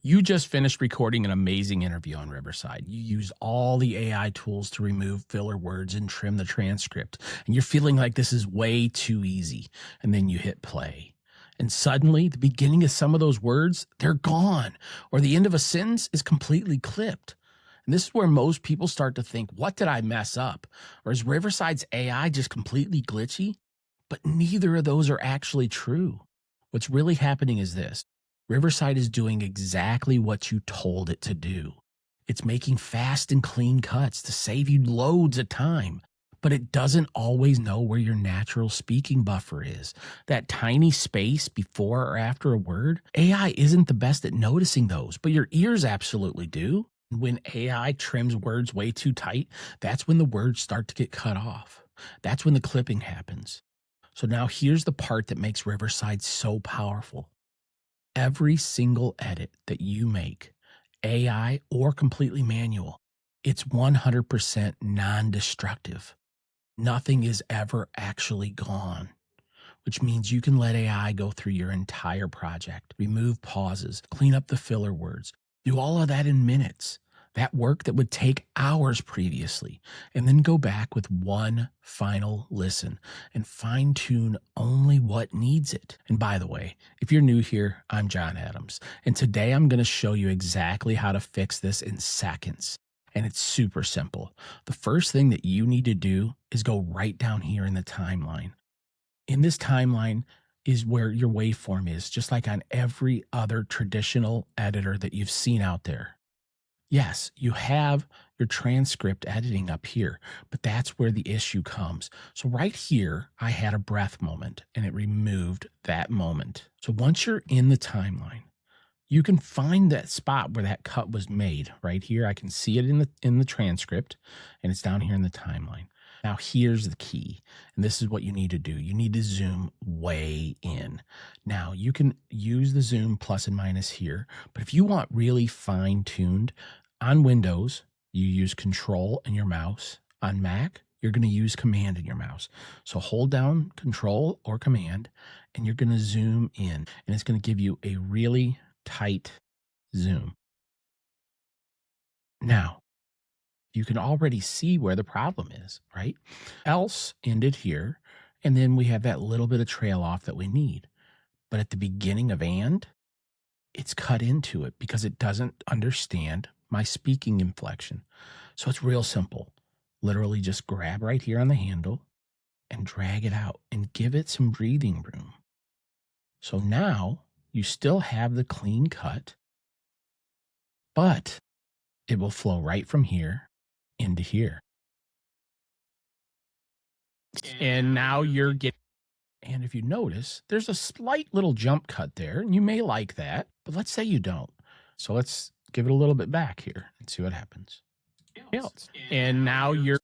You just finished recording an amazing interview on Riverside. You used all the AI tools to remove filler words and trim the transcript, and you're feeling like this is way too easy. And then you hit play. And suddenly, the beginning of some of those words, they're gone, or the end of a sentence is completely clipped. And this is where most people start to think, what did I mess up? Or is Riverside's AI just completely glitchy? But neither of those are actually true. What's really happening is this. Riverside is doing exactly what you told it to do. It's making fast and clean cuts to save you loads of time, but it doesn't always know where your natural speaking buffer is. That tiny space before or after a word, AI isn't the best at noticing those, but your ears absolutely do. When AI trims words way too tight, that's when the words start to get cut off. That's when the clipping happens. So now here's the part that makes Riverside so powerful. Every single edit that you make, AI or completely manual, it's 100% non-destructive. Nothing is ever actually gone, which means you can let AI go through your entire project, remove pauses, clean up the filler words, do all of that in minutes. That work that would take hours previously, and then go back with one final listen and fine tune only what needs it. And by the way, if you're new here, I'm John Adams, and today I'm going to show you exactly how to fix this in seconds. And it's super simple. The first thing that you need to do is go right down here in the timeline. In this timeline is where your waveform is, just like on every other traditional editor that you've seen out there. Yes, you have your transcript editing up here, but that's where the issue comes. So right here, I had a breath moment and it removed that moment. So once you're in the timeline, you can find that spot where that cut was made right here. I can see it in the transcript, and it's down here in the timeline. Now here's the key, and this is what you need to do. You need to zoom way in. Now you can use the zoom plus and minus here, but if you want really fine-tuned, on Windows, you use Control and your mouse. On Mac, you're going to use Command and your mouse. So hold down Control or Command, and you're going to zoom in, and it's going to give you a really tight zoom. Now, you can already see where the problem is, right? Else ended here, and then we have that little bit of trail off that we need. But at the beginning of and, it's cut into it because it doesn't understand my speaking inflection. So it's real simple. Literally just grab right here on the handle and drag it out and give it some breathing room. So now you still have the clean cut, but it will flow right from here into here. And now you're getting, and if you notice, there's a slight little jump cut there, and you may like that, but let's say you don't. So let's give it a little bit back here and see what happens. And now you're,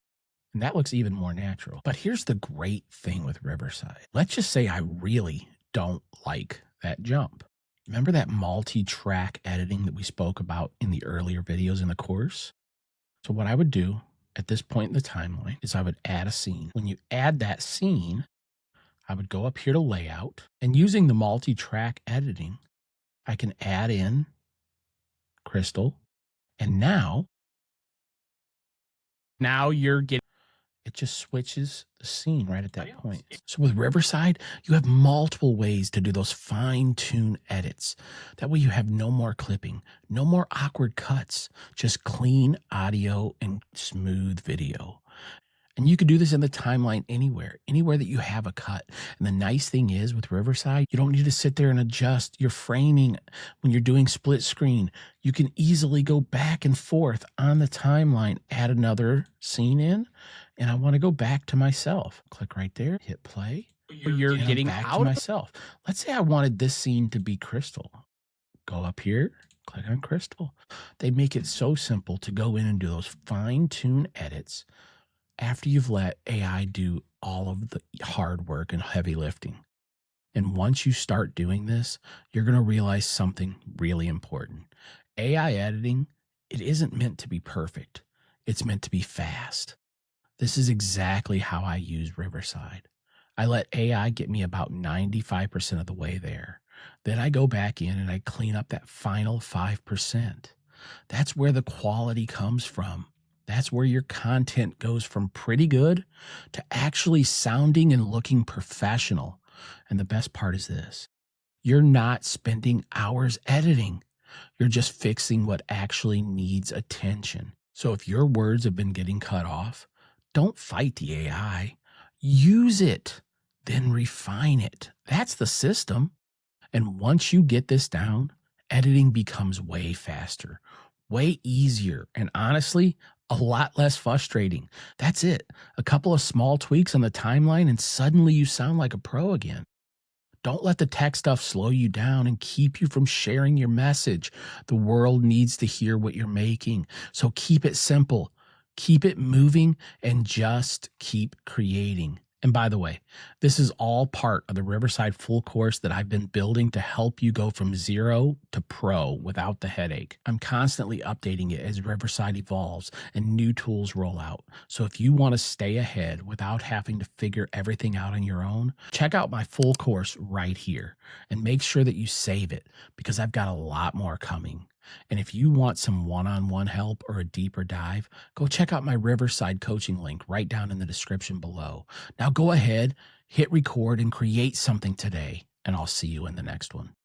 and that looks even more natural. But here's the great thing with Riverside. Let's just say I really don't like that jump. Remember that multi-track editing that we spoke about in the earlier videos in the course? So what I would do at this point in the timeline is I would add a scene. When you add that scene, I would go up here to layout, and using the multi-track editing, I can add in Crystal, and now you're getting, it just switches the scene right at that point. So with Riverside, you have multiple ways to do those fine-tune edits. That way you have no more clipping, no more awkward cuts, just clean audio and smooth video. And you can do this in the timeline anywhere that you have a cut. And the nice thing is with Riverside, you don't need to sit there and adjust your framing when you're doing split screen. You can easily go back and forth on the timeline, add another scene in, and I want to go back to myself. Click right there, hit play. You're getting back out to myself. Let's say I wanted this scene to be Crystal. Go up here, click on Crystal. They make it so simple to go in and do those fine-tune edits after you've let AI do all of the hard work and heavy lifting. And once you start doing this, you're going to realize something really important. AI editing, it isn't meant to be perfect. It's meant to be fast. This is exactly how I use Riverside. I let AI get me about 95% of the way there. Then I go back in and I clean up that final 5%. That's where the quality comes from. That's where your content goes from pretty good to actually sounding and looking professional. And the best part is this: you're not spending hours editing. You're just fixing what actually needs attention. So if your words have been getting cut off, don't fight the AI. Use it, then refine it. That's the system. And once you get this down, editing becomes way faster, way easier, and honestly, a lot less frustrating. That's it. A couple of small tweaks on the timeline, and suddenly you sound like a pro again. Don't let the tech stuff slow you down and keep you from sharing your message. The world needs to hear what you're making. So keep it simple, keep it moving, and just keep creating. And by the way, this is all part of the Riverside full course that I've been building to help you go from zero to pro without the headache. I'm constantly updating it as Riverside evolves and new tools roll out. So if you want to stay ahead without having to figure everything out on your own, check out my full course right here and make sure that you save it because I've got a lot more coming. And if you want some one-on-one help or a deeper dive, go check out my Riverside coaching link right down in the description below. Now go ahead, hit record, and create something today, and I'll see you in the next one.